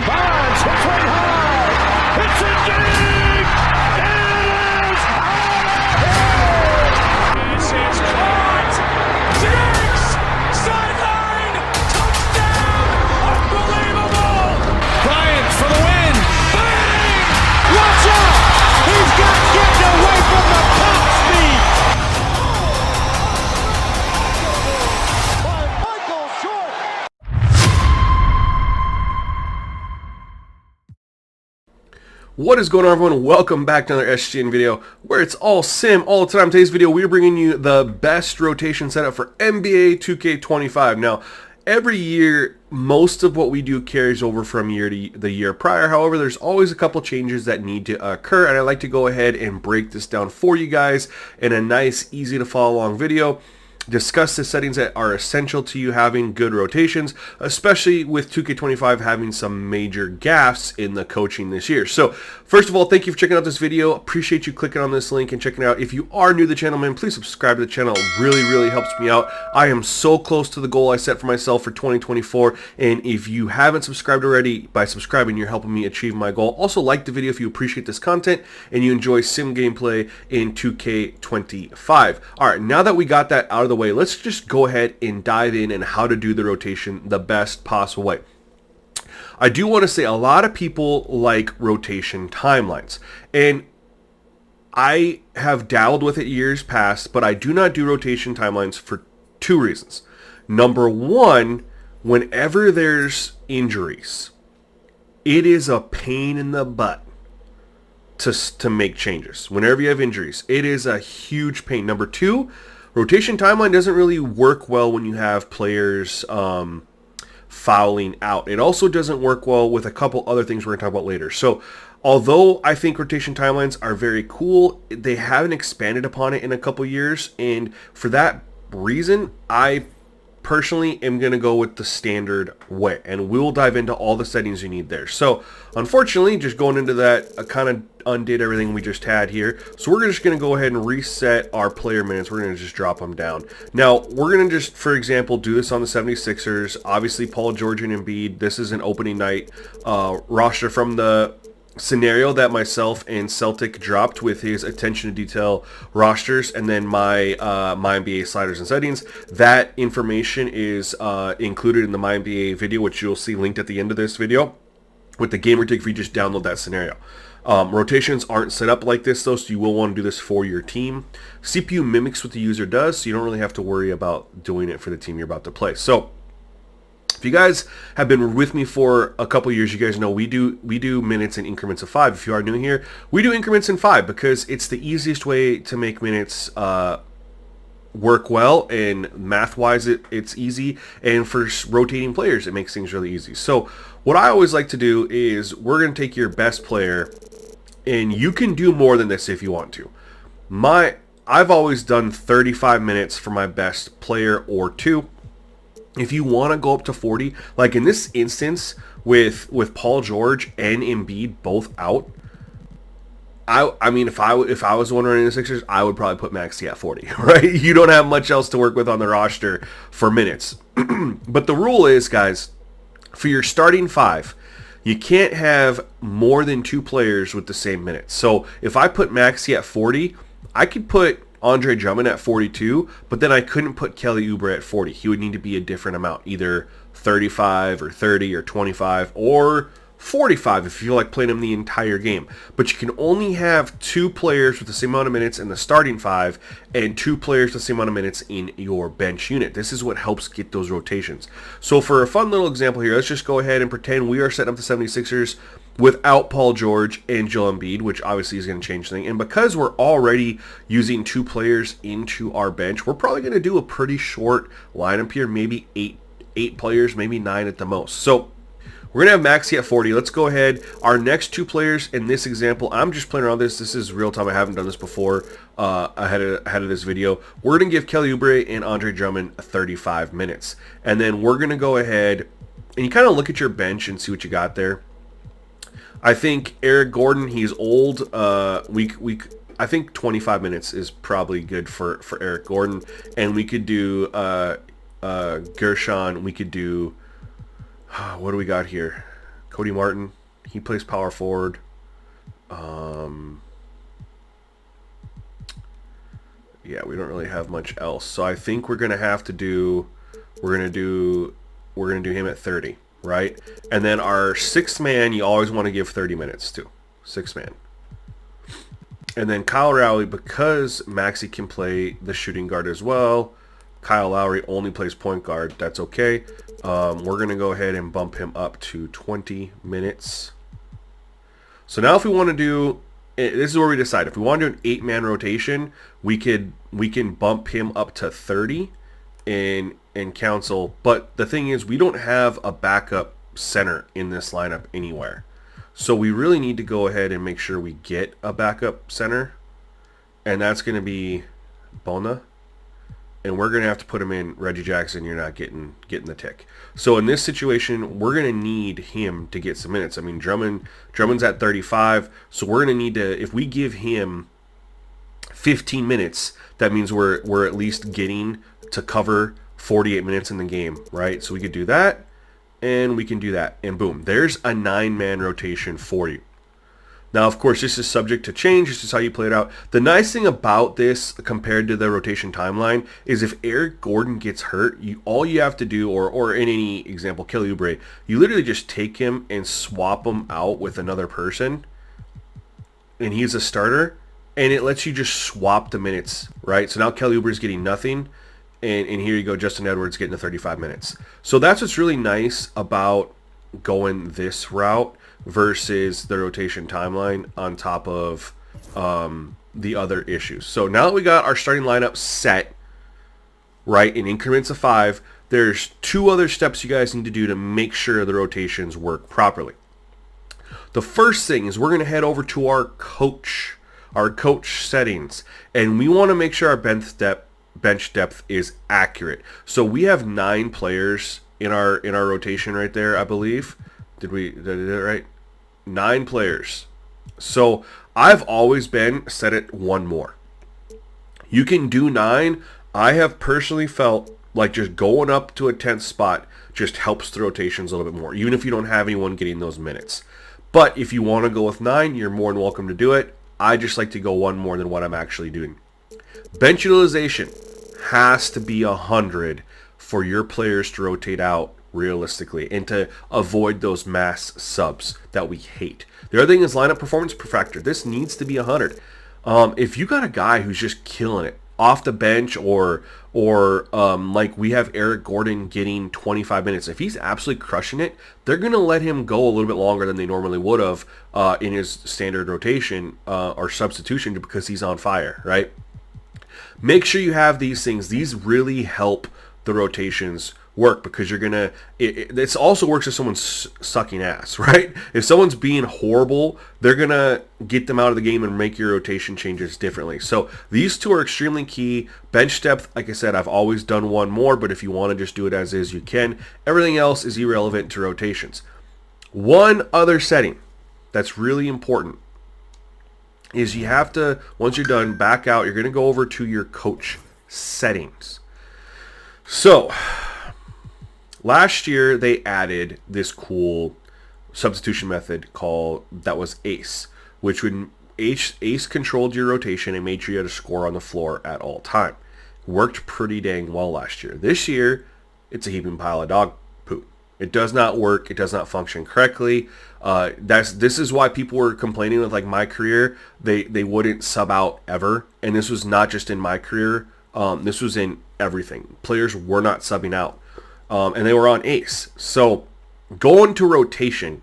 Bonds hits one high. It's a dig. It is out of here. This is caught. Diggs. Sideline. Touchdown. Unbelievable. Bryant for the win. Bang. Watch out. He's got getting away from the top speed. What is going on, everyone? Welcome back to another SGN video where it's all sim all the time. Today's video, we're bringing you the best rotation setup for NBA 2K25. Now, every year, most of what we do carries over from year to the year prior. However, there's always a couple changes that need to occur, and I'd like to go ahead and break this down for you guys in a nice, easy to follow along video. Discuss the settings that are essential to you having good rotations, especially with 2K25 having some major gaffes in the coaching this year. So first of all, thank you for checking out this video. Appreciate you clicking on this link and checking it out. If you are new to the channel, man, please subscribe to the channel. It really helps me out. I am so close to the goal I set for myself for 2024, and if you haven't subscribed already, by subscribing you're helping me achieve my goal. Also, like the video if you appreciate this content and you enjoy sim gameplay in 2K25. Alright, now that we got that out of the way, let's just go ahead and dive in and how to do the rotation the best possible way. I do want to say a lot of people like rotation timelines, and I have dabbled with it years past, but I do not do rotation timelines for two reasons. Number one, whenever there's injuries, it is a pain in the butt to make changes. Whenever you have injuries, it is a huge pain. Number two, rotation timeline doesn't really work well when you have players fouling out. It also doesn't work well with a couple other things we're going to talk about later. So although I think rotation timelines are very cool, they haven't expanded upon it in a couple years, and for that reason, I personally am going to go with the standard way, and we'll dive into all the settings you need there. So unfortunately, just going into that, I kind of undid everything we just had here. So we're just going to go ahead and reset our player minutes. We're going to just drop them down. Now, we're going to just, for example, do this on the 76ers. Obviously, Paul George and Embiid. This is an opening night roster from the scenario that myself and Celtic dropped with his attention to detail rosters, and then my my NBA sliders and settings. That information is included in the my NBA video, which you'll see linked at the end of this video with the gamer tag if you just download that scenario. Rotations aren't set up like this though, so you will want to do this for your team. CPU mimics what the user does, so you don't really have to worry about doing it for the team you're about to play. So if you guys have been with me for a couple years, you guys know we do minutes in increments of 5. If you are new here, we do increments in 5 because it's the easiest way to make minutes work well, and math-wise it's easy, and for rotating players it makes things really easy. So what I always like to do is we're going to take your best player, and you can do more than this if you want to. I've always done 35 minutes for my best player or two. If you want to go up to 40, like in this instance with Paul George and Embiid both out, I mean, if I was the one running the Sixers, I would probably put Maxey at 40, right? You don't have much else to work with on the roster for minutes. But the rule is, guys, for your starting 5, you can't have more than 2 players with the same minutes. So if I put Maxey at 40, I could put Andre Drummond at 42, but then I couldn't put Kelly Oubre at 40. He would need to be a different amount, either 35 or 30 or 25 or 45 if you feel like playing him the entire game. But you can only have 2 players with the same amount of minutes in the starting 5 and 2 players with the same amount of minutes in your bench unit. This is what helps get those rotations. So for a fun little example here, let's just go ahead and pretend we are setting up the 76ers without Paul George and Joel Embiid, which obviously is going to change things. And because we're already using 2 players into our bench, we're probably going to do a pretty short lineup here, maybe 8 players, maybe 9 at the most. So we're going to have Maxey at 40. Let's go ahead. Our next 2 players in this example, I'm just playing around this. This is real time. I haven't done this before ahead of this video. We're going to give Kelly Oubre and Andre Drummond 35 minutes. And then we're going to go ahead and you kind of look at your bench and see what you got there. I think Eric Gordon, he's old. I think 25 minutes is probably good for Eric Gordon. And we could do Gershon. We could do, what do we got here? Cody Martin, he plays power forward. Yeah, we don't really have much else. So I think we're gonna have to do we're gonna do him at 30, right? And then our sixth man, you always want to give 30 minutes to. Sixth man. And then Kyle Lowry, because Maxey can play the shooting guard as well. Kyle Lowry only plays point guard. That's okay. We're gonna go ahead and bump him up to 20 minutes. So now if we want to do, this is where we decide. If we want to do an 8-man rotation, we can bump him up to 30 and counsel. But the thing is, we don't have a backup center in this lineup anywhere. So we really need to go ahead and make sure we get a backup center. And that's going to be Bona. And we're going to have to put him in Reggie Jackson. You're not getting the tick. So in this situation, we're going to need him to get some minutes. I mean, Drummond's at 35. So we're going to need to, if we give him 15 minutes, that means we're at least getting to cover 48 minutes in the game, right? So we could do that, and we can do that, and boom, there's a 9-man rotation for you. Now, of course, this is subject to change. This is how you play it out. The nice thing about this compared to the rotation timeline is if Eric Gordon gets hurt, all you have to do, or in any example, Kelly Oubre, you literally just take him and swap him out with another person, and he's a starter, and it lets you just swap the minutes, right? So now Kelly Oubre is getting nothing, and here you go, Justin Edwards getting the 35 minutes. So that's what's really nice about going this route versus the rotation timeline on top of the other issues. So now that we got our starting lineup set, right, in increments of 5, there's 2 other steps you guys need to do to make sure the rotations work properly. The first thing is we're going to head over to our coach settings, and we want to make sure our bench depth is accurate. So we have 9 players in our rotation right there, I believe. Did I do that right? 9 players. So I've always been set at 1 more. You can do 9. I have personally felt like just going up to a 10th spot just helps the rotations a little bit more, even if you don't have anyone getting those minutes. But if you want to go with 9, you're more than welcome to do it. I just like to go 1 more than what I'm actually doing. Bench utilization has to be 100 for your players to rotate out realistically and to avoid those mass subs that we hate. The other thing is lineup performance per factor. This needs to be 100. If you got a guy who's just killing it off the bench, or like we have Eric Gordon getting 25 minutes, if he's absolutely crushing it, they're going to let him go a little bit longer than they normally would have in his standard rotation or substitution because he's on fire, right? Make sure you have these things. These really help the rotations work because you're gonna. This also works if someone's sucking ass, right? If someone's being horrible, they're gonna get them out of the game and make your rotation changes differently. So these 2 are extremely key. Bench depth, like I said, I've always done 1 more, but if you want to just do it as is, you can. Everything else is irrelevant to rotations. One other setting that's really important is you have to, once you're done, back out. You're going to go over to your coach settings. So last year they added this cool substitution method that was ACE, which would ACE controlled your rotation and made sure you had a score on the floor at all time. Worked pretty dang well last year. This year it's a heaping pile of dog poop. It does not work. It does not function correctly. This is why people were complaining with like my career. They wouldn't sub out ever, and this was not just in my career. This was in everything. Players were not subbing out, and they were on ACE. So going to rotation,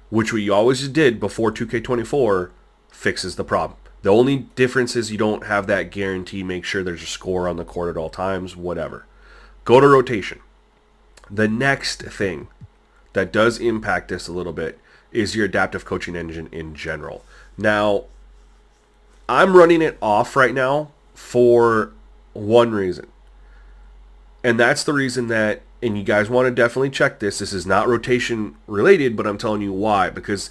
which we always did before 2K24, fixes the problem. The only difference is you don't have that guarantee. Make sure there's a score on the court at all times, whatever. Go to rotation. The next thing that does impact this a little bit is your adaptive coaching engine in general. Now, I'm running it off right now for one reason. And that's the reason that, and you guys want to definitely check this. This is not rotation related, but I'm telling you why. Because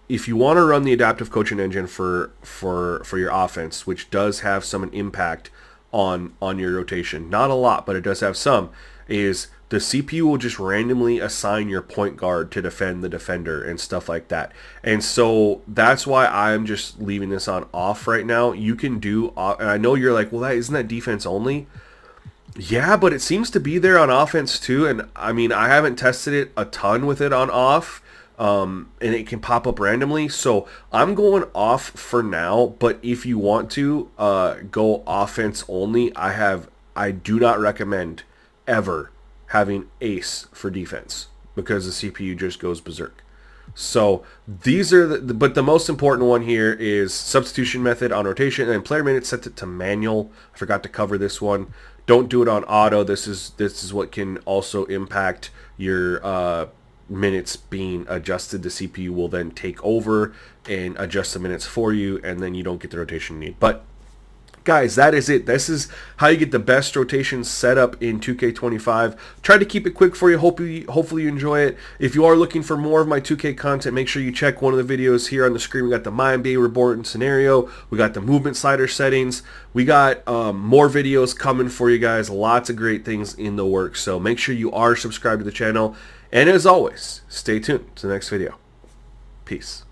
if you want to run the adaptive coaching engine for your offense, which does have some impact on your rotation, not a lot, but it does have some, is the CPU will just randomly assign your point guard to defend the defender and stuff like that. And so that's why I'm just leaving this on off right now. You can do, and I know you're like, well, isn't that defense only? Yeah, but it seems to be there on offense too. And I mean, I haven't tested it a ton with it on off, and it can pop up randomly. So I'm going off for now. But if you want to go offense only, I do not recommend ever having ace for defense because the CPU just goes berserk. So these are but the most important one here is substitution method on rotation, and player minutes set it to manual. I forgot to cover this one. Don't do it on auto. This is what can also impact your minutes being adjusted. The CPU will then take over and adjust the minutes for you, and then you don't get the rotation you need. But guys, that is it. This is how you get the best rotation setup in 2K25. Try to keep it quick for you. Hopefully you enjoy it. If you are looking for more of my 2K content, make sure you check one of the videos here on the screen. We got the My NBA report and scenario. We got the movement slider settings. We got more videos coming for you guys. Lots of great things in the works. So make sure you are subscribed to the channel. And as always, stay tuned to the next video. Peace.